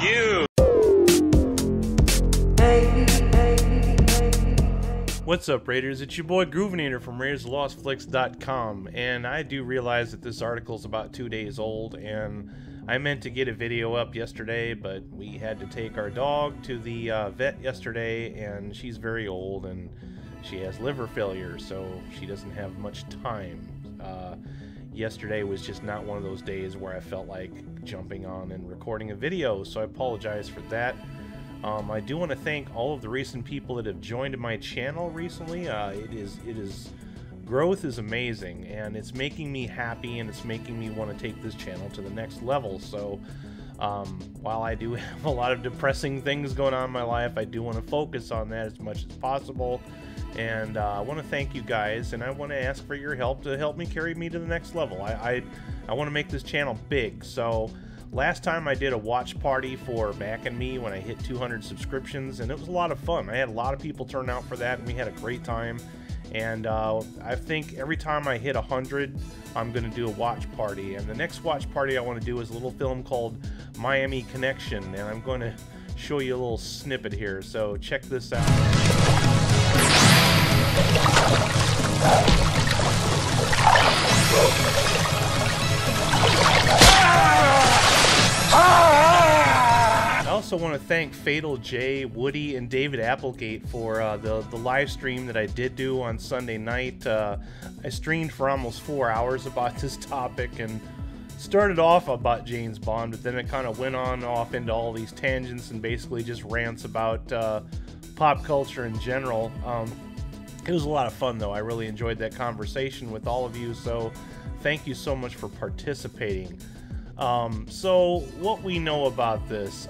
you! What's up, Raiders? It's your boy Groovinator from RaidersLostFlix.com, and I do realize that this article is about 2 days old, and I meant to get a video up yesterday, but we had to take our dog to the vet yesterday, and she's very old, and she has liver failure, so she doesn't have much time. Yesterday was just not one of those days where I felt like jumping on and recording a video, so I apologize for that. I do want to thank all of the recent people that have joined my channel recently. Growth is amazing, and it's making me happy, and it's making me want to take this channel to the next level. So while I do have a lot of depressing things going on in my life, I do want to focus on that as much as possible. And I want to thank you guys, and I want to ask for your help to help me carry me to the next level. I want to make this channel big. So last time I did a watch party for backing me when I hit 200 subscriptions, and it was a lot of fun. I had a lot of people turn out for that, and we had a great time. And I think every time I hit 100, I'm going to do a watch party. And the next watch party I want to do is a little film called Miami Connection, and I'm going to show you a little snippet here. So check this out. I also want to thank Fatal J, Woody, and David Applegate for the live stream that I did do on Sunday night. I streamed for almost 4 hours about this topic, and started off about James Bond, but then it kind of went on off into all these tangents and basically just rants about pop culture in general. It was a lot of fun, though. I really enjoyed that conversation with all of you, so thank you so much for participating. So what we know about this,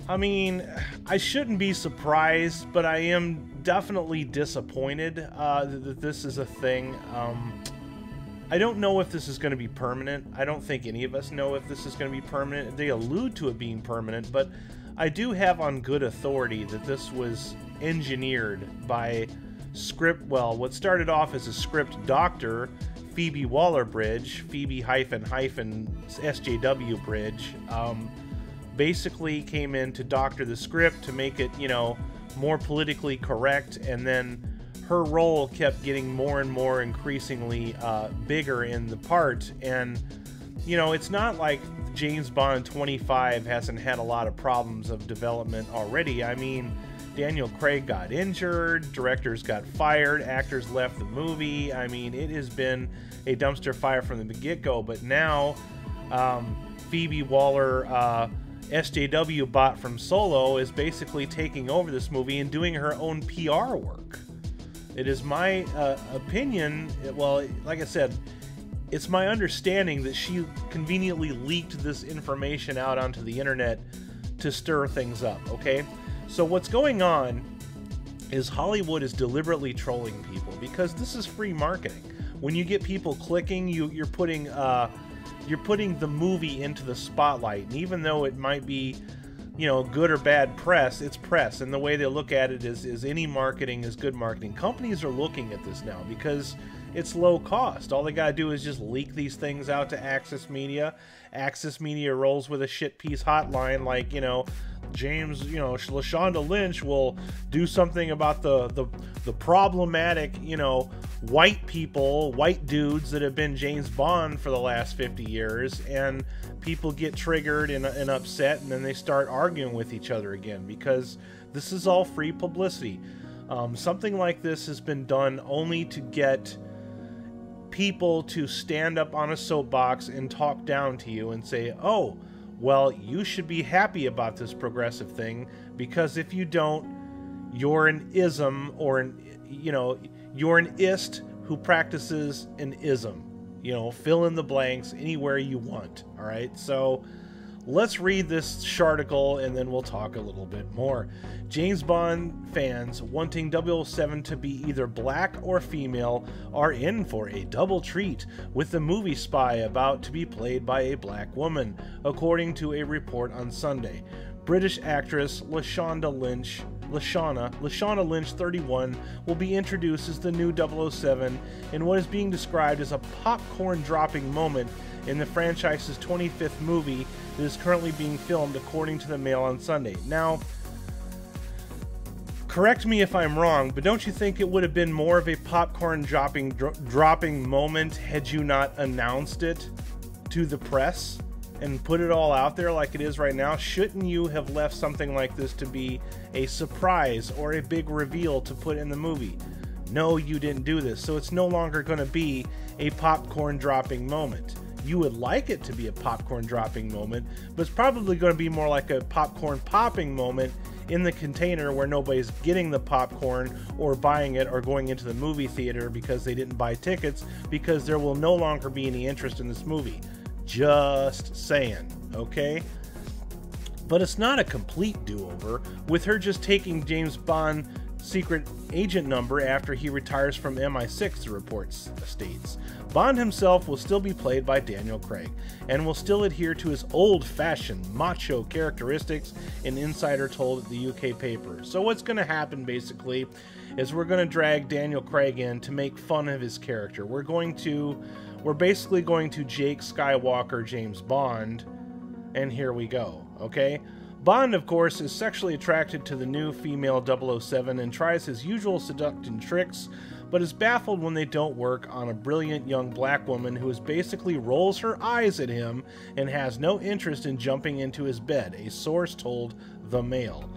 I mean, I shouldn't be surprised, but I am definitely disappointed that this is a thing. I don't know if this is going to be permanent. I don't think any of us know if this is going to be permanent. They allude to it being permanent, but I do have on good authority that this was engineered by what started off as a script doctor, Phoebe Waller-Bridge, Phoebe SJW Bridge, basically came in to doctor the script to make it, you know, more politically correct, and then her role kept getting more and more increasingly bigger in the part. And, you know, it's not like James Bond 25 hasn't had a lot of problems of development already. I mean, Daniel Craig got injured, directors got fired, actors left the movie. I mean, it has been a dumpster fire from the get-go, but now Phoebe Waller, SJW bot from Solo, is basically taking over this movie and doing her own PR work. It is my opinion, well, like I said, it's my understanding that she conveniently leaked this information out onto the internet to stir things up, okay? So what's going on is Hollywood is deliberately trolling people because this is free marketing. When you get people clicking, you're putting the movie into the spotlight, and even though it might be, you know, good or bad press, it's press, and the way they look at it is any marketing is good marketing. Companies are looking at this now because it's low cost. All they gotta do is just leak these things out to Access Media. Access Media rolls with a shit piece hotline like, you know, James, you know, LaShonda Lynch will do something about the problematic, you know, white people, white dudes that have been James Bond for the last 50 years, and people get triggered and upset, and then they start arguing with each other again because this is all free publicity. Something like this has been done only to get people to stand up on a soapbox and talk down to you and say, oh, well, you should be happy about this progressive thing, because if you don't, you're an ism, or you're an ist who practices an ism. You know, fill in the blanks anywhere you want. All right, so let's read this sharticle and then we'll talk a little bit more. James Bond fans wanting 007 to be either black or female are in for a double treat, with the movie spy about to be played by a black woman, according to a report on Sunday. British actress LaShonda Lynch Lashana Lynch, 31, will be introduced as the new 007 in what is being described as a popcorn-dropping moment in the franchise's 25th movie that is currently being filmed, according to the Mail on Sunday. Now, correct me if I'm wrong, but don't you think it would have been more of a popcorn-dropping moment had you not announced it to the press and put it all out there like it is right now? Shouldn't you have left something like this to be a surprise or a big reveal to put in the movie? No, you didn't do this, so it's no longer going to be a popcorn-dropping moment. You would like it to be a popcorn-dropping moment, but it's probably going to be more like a popcorn-popping moment in the container where nobody's getting the popcorn or buying it or going into the movie theater because they didn't buy tickets, because there will no longer be any interest in this movie. Just saying, okay? But it's not a complete do-over, with her just taking James Bond secret agent number after he retires from MI6, the report states. Bond himself will still be played by Daniel Craig, and will still adhere to his old-fashioned macho characteristics, an insider told the UK paper. So what's going to happen, basically, is we're going to drag Daniel Craig in to make fun of his character. We're basically going to Jake Skywalker James Bond, and here we go, okay? Bond, of course, is sexually attracted to the new female 007 and tries his usual seductive tricks, but is baffled when they don't work on a brilliant young black woman who basically rolls her eyes at him and has no interest in jumping into his bed, a source told the Mail.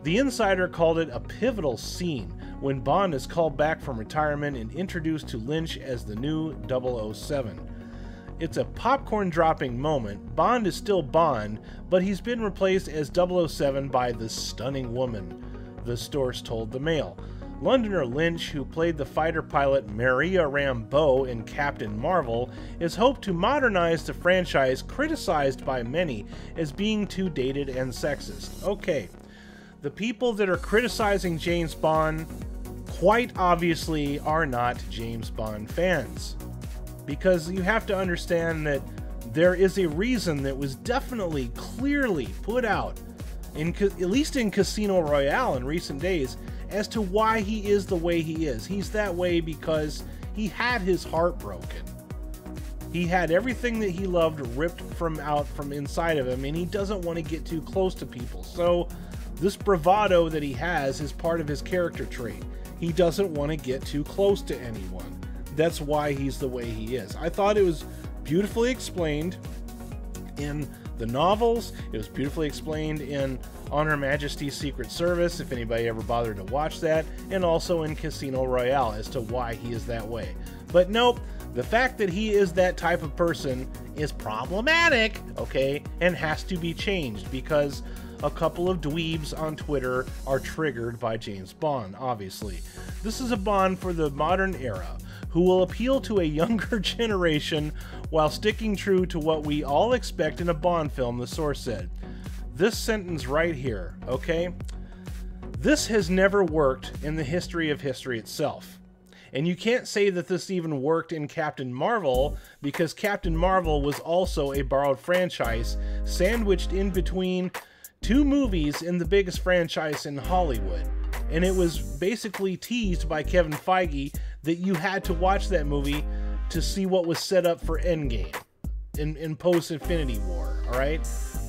The insider called it a pivotal scene when Bond is called back from retirement and introduced to Lynch as the new 007. It's a popcorn-dropping moment. Bond is still Bond, but he's been replaced as 007 by the stunning woman, the source told the Mail. Londoner Lynch, who played the fighter pilot Maria Rambeau in Captain Marvel, is hoped to modernize the franchise criticized by many as being too dated and sexist. Okay, the people that are criticizing James Bond quite obviously are not James Bond fans. Because you have to understand that there is a reason that was definitely, clearly put out, at least in Casino Royale in recent days, as to why he is the way he is. He's that way because he had his heart broken. He had everything that he loved ripped from inside of him, and he doesn't want to get too close to people. So this bravado that he has is part of his character trait. He doesn't want to get too close to anyone. That's why he's the way he is. I thought it was beautifully explained in the novels. It was beautifully explained in On Her Majesty's Secret Service, if anybody ever bothered to watch that, and also in Casino Royale as to why he is that way. But nope, the fact that he is that type of person is problematic, okay, and has to be changed because a couple of dweebs on Twitter are triggered by James Bond, obviously. This is a Bond for the modern era, who will appeal to a younger generation while sticking true to what we all expect in a Bond film, the source said. This sentence right here, okay? This has never worked in the history of history itself. And you can't say that this even worked in Captain Marvel, because Captain Marvel was also a borrowed franchise, sandwiched in between two movies in the biggest franchise in Hollywood. And it was basically teased by Kevin Feige that you had to watch that movie to see what was set up for Endgame in post-Infinity War, alright?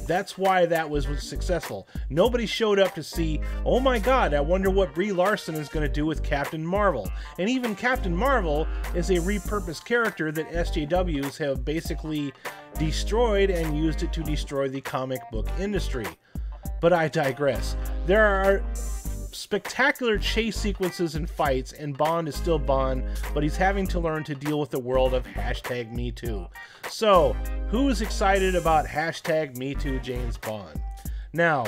That's why that was successful. Nobody showed up to see, oh my god, I wonder what Brie Larson is going to do with Captain Marvel. And even Captain Marvel is a repurposed character that SJWs have basically destroyed and used it to destroy the comic book industry. But I digress. There are spectacular chase sequences and fights, and Bond is still Bond, but he's having to learn to deal with the world of #MeToo. So, who is excited about #MeToo James Bond? Now,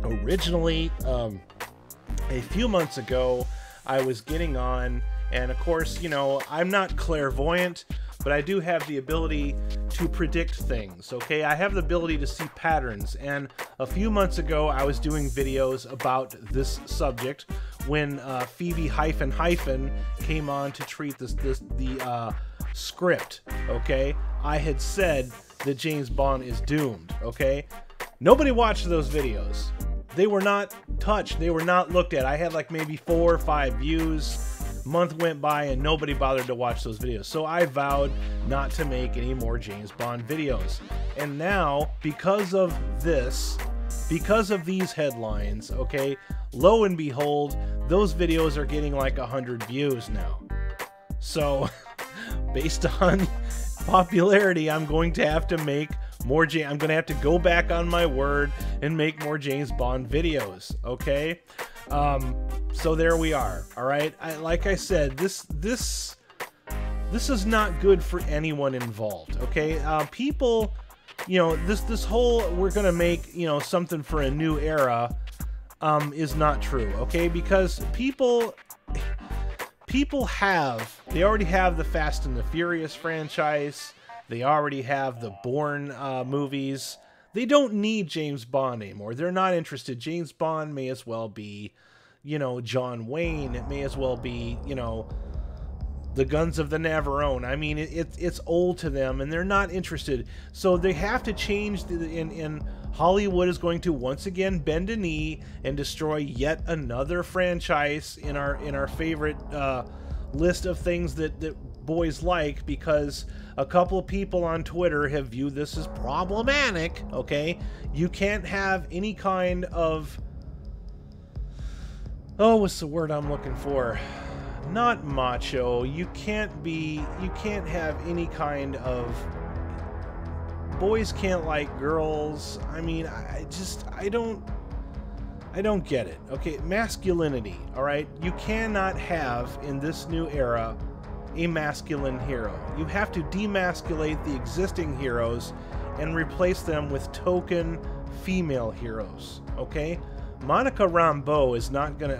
originally, a few months ago, I was getting on, and of course, you know, I'm not clairvoyant, but I do have the ability to predict things, okay? I have the ability to see patterns, and a few months ago I was doing videos about this subject when Phoebe came on to treat the script, okay? I had said that James Bond is doomed, okay? Nobody watched those videos. They were not touched. They were not looked at. I had like maybe 4 or 5 views. Month went by and nobody bothered to watch those videos. So I vowed not to make any more James Bond videos. And now, because of this, because of these headlines, okay, lo and behold, those videos are getting like 100 views now. So, based on popularity, I'm going to have to make more I'm going to have to go back on my word and make more James Bond videos, okay? So there we are. All right. Like I said, this is not good for anyone involved. Okay. People, you know, this whole we're gonna make, you know, something for a new era, is not true. Okay, because people they already have the Fast and the Furious franchise. They already have the Bourne movies. They don't need James Bond anymore. They're not interested. James Bond may as well be, you know, John Wayne. It may as well be, you know, the Guns of the Navarone. I mean, it's old to them, and they're not interested. So they have to change. And Hollywood is going to once again bend a knee and destroy yet another franchise in our favorite list of things that boys like, because a couple of people on Twitter have viewed this as problematic. Okay, you can't have any kind of, oh, what's the word I'm looking for? Not macho. You can't have any kind of, boys can't like girls. I mean, I don't get it. Okay, masculinity, all right? You cannot have, in this new era, a masculine hero. You have to demasculate the existing heroes and replace them with token female heroes, okay? Monica Rambeau is not gonna,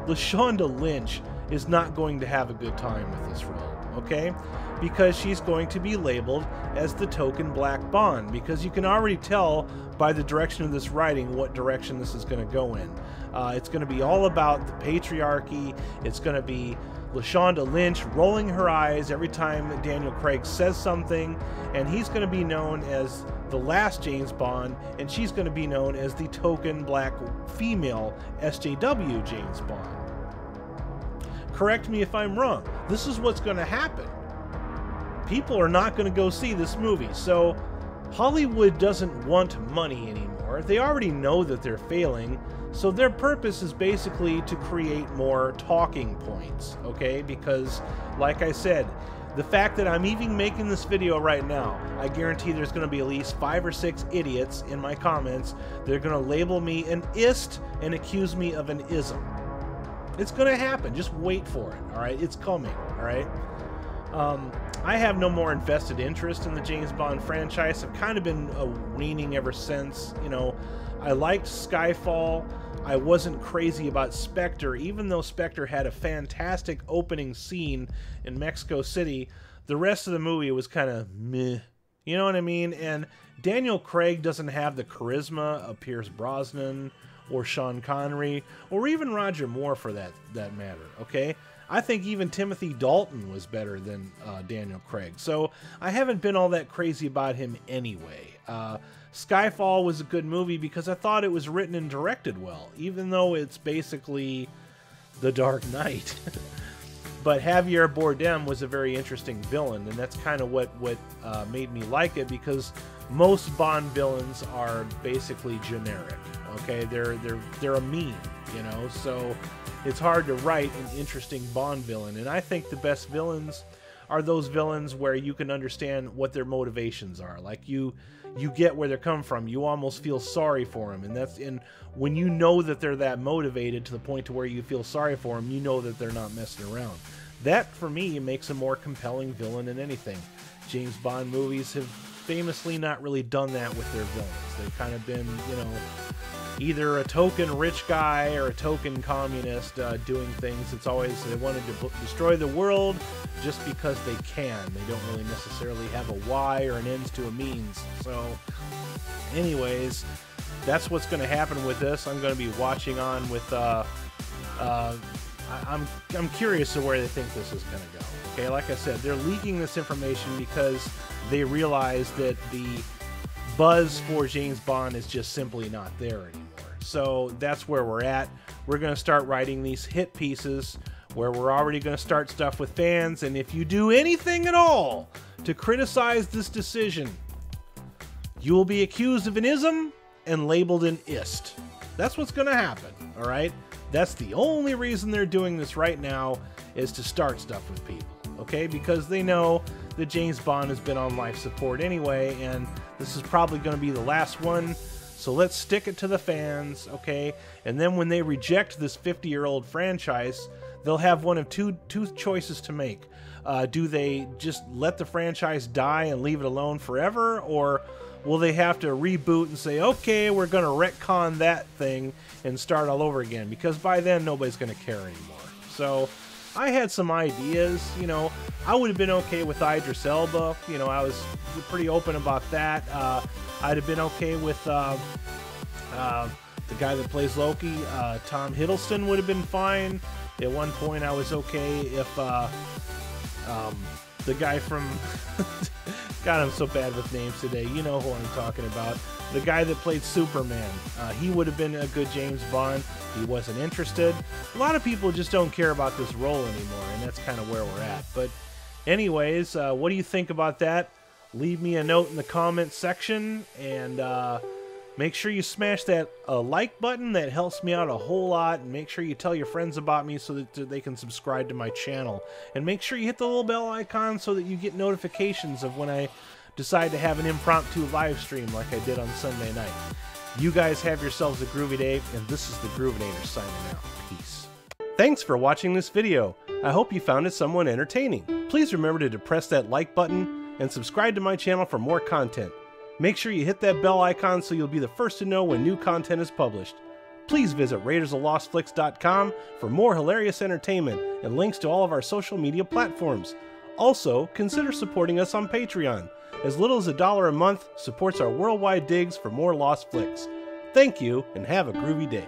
LaShonda Lynch is not going to have a good time with this role, okay? Because she's going to be labeled as the token Black Bond, because you can already tell by the direction of this writing what direction this is going to go in. It's going to be all about the patriarchy. It's going to be LaShonda Lynch rolling her eyes every time Daniel Craig says something, and he's going to be known as the last James Bond, and she's going to be known as the token black female SJW James Bond. Correct me if I'm wrong. This is what's going to happen. People are not going to go see this movie. So Hollywood doesn't want money anymore. They already know that they're failing. So their purpose is basically to create more talking points, okay? Because, like I said, the fact that I'm even making this video right now, I guarantee there's going to be at least 5 or 6 idiots in my comments. They're going to label me an ist and accuse me of an ism. It's going to happen. Just wait for it, all right? It's coming, all right? I have no more invested interest in the James Bond franchise. I've kind of been weaning ever since. You know, I liked Skyfall. I wasn't crazy about Spectre, even though Spectre had a fantastic opening scene in Mexico City. The rest of the movie was kind of meh. You know what I mean? And Daniel Craig doesn't have the charisma of Pierce Brosnan or Sean Connery or even Roger Moore for that matter, okay? I think even Timothy Dalton was better than Daniel Craig. So I haven't been all that crazy about him anyway. Skyfall was a good movie because I thought it was written and directed well, even though it's basically The Dark Knight. But Javier Bardem was a very interesting villain, and that's kind of what made me like it, because most Bond villains are basically generic. Okay, they're a meme, you know, so it's hard to write an interesting Bond villain. And I think the best villains are those villains where you can understand what their motivations are. Like you get where they're coming from. You almost feel sorry for them, and when you know that they're that motivated to the point to where you feel sorry for them, you know that they're not messing around. That, for me, makes a more compelling villain than anything. James Bond movies have famously not really done that with their villains. They've kind of been, you know, either a token rich guy or a token communist doing things. It's always they wanted to destroy the world just because they can. They don't really necessarily have a why or an ends to a means. So anyways, that's what's going to happen with this. I'm going to be watching on with I'm curious to where they think this is going to go. Okay, like I said, they're leaking this information because they realize that buzz for James Bond is just simply not there anymore. So that's where we're at. We're going to start writing these hit pieces where we're already going to start stuff with fans, and if you do anything at all to criticize this decision, you will be accused of an ism and labeled an ist. That's what's going to happen, all right? That's the only reason they're doing this right now, is to start stuff with people, okay? Because they know that James Bond has been on life support anyway, and this is probably going to be the last one, so let's stick it to the fans, okay? And then when they reject this 50-year-old franchise, they'll have one of two choices to make. Do they just let the franchise die and leave it alone forever, or will they have to reboot and say, okay, we're going to retcon that thing and start all over again? Because by then, nobody's going to care anymore. So I had some ideas. You know, I would have been okay with Idris Elba. You know, I was pretty open about that. I'd have been okay with the guy that plays Loki. Tom Hiddleston would have been fine. At one point, I was okay if the guy from... God, I'm so bad with names today. You know who I'm talking about. The guy that played Superman. He would have been a good James Bond. He wasn't interested. A lot of people just don't care about this role anymore, and that's kind of where we're at. But anyways, what do you think about that? Leave me a note in the comments section, and make sure you smash that like button. That helps me out a whole lot. And make sure you tell your friends about me so that they can subscribe to my channel. And make sure you hit the little bell icon so that you get notifications of when I decide to have an impromptu live stream like I did on Sunday night. You guys have yourselves a groovy day, and this is the Groovinator signing out. Peace. Thanks for watching this video. I hope you found it somewhat entertaining. Please remember to depress that like button and subscribe to my channel for more content. Make sure you hit that bell icon so you'll be the first to know when new content is published. Please visit RaidersOfLostFlicks.com for more hilarious entertainment and links to all of our social media platforms. Also, consider supporting us on Patreon. As little as $1 a month supports our worldwide digs for more Lost Flicks. Thank you, and have a groovy day.